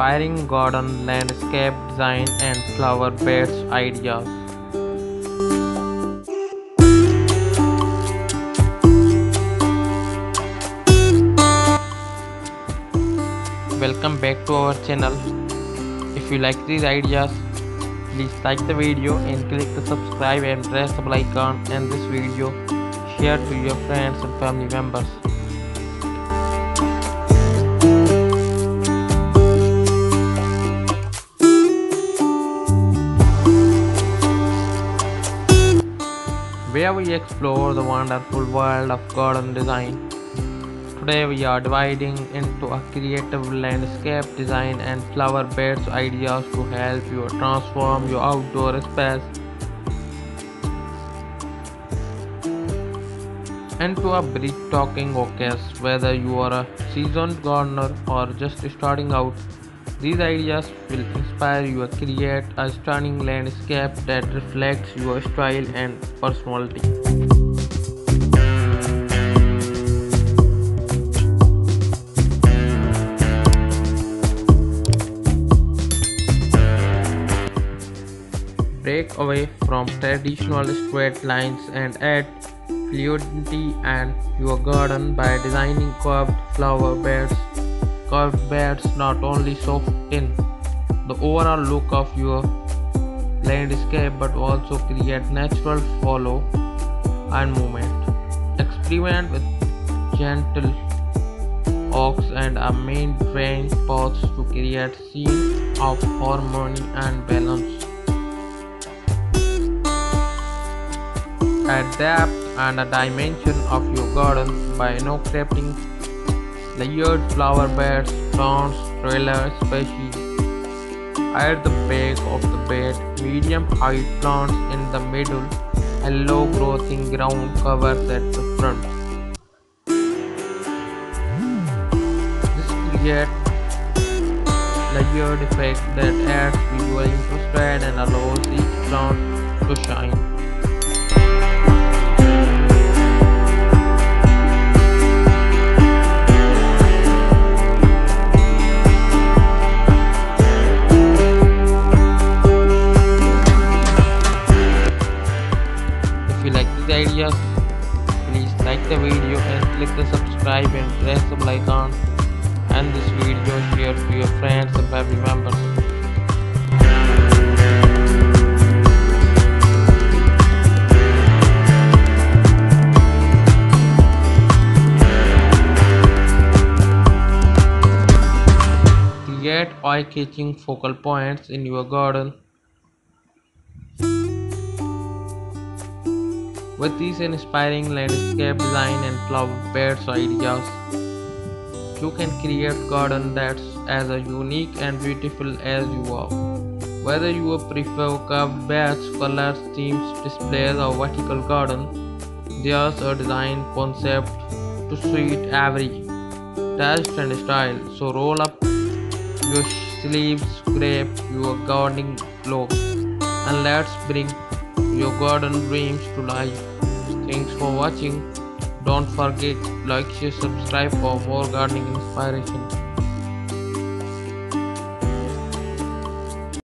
inspiring garden, landscape design, and flower beds ideas. Welcome back to our channel. If you like these ideas, please like the video and click the subscribe and press the bell icon, and this video share to your friends and family members. Where we explore the wonderful world of garden design. Today we are dividing into a creative landscape design and flower beds ideas to help you transform your outdoor space into a breathtaking oasis. Whether you are a seasoned gardener or just starting out, these ideas will inspire you to create a stunning landscape that reflects your style and personality. Break away from traditional straight lines and add fluidity and your garden by designing curved flower beds. Curved beds not only soften the overall look of your landscape but also create natural flow and movement. Experiment with gentle oaks and a main drain paths to create scene of harmony and balance. Add depth and a dimension of your garden by crafting layered flower beds, plants, trailer species. At the back of the bed, medium height plants in the middle, and low growing ground covers at the front. This creates layered effect that adds visual interest and allows each plant to shine. If you like these ideas, please like the video and click the subscribe and press the bell icon, and this video share to your friends and family members. Create eye-catching focal points in your garden. With these inspiring landscape design and flower beds ideas, you can create a garden that's as unique and beautiful as you are. Whether you prefer curved beds, colors, themes, displays, or vertical garden, there's a design concept to suit every taste and style. So roll up your sleeves, scrape your gardening gloves, and let's bring your garden dreams to life. Thanks for watching. Don't forget like, share, subscribe for more gardening inspiration.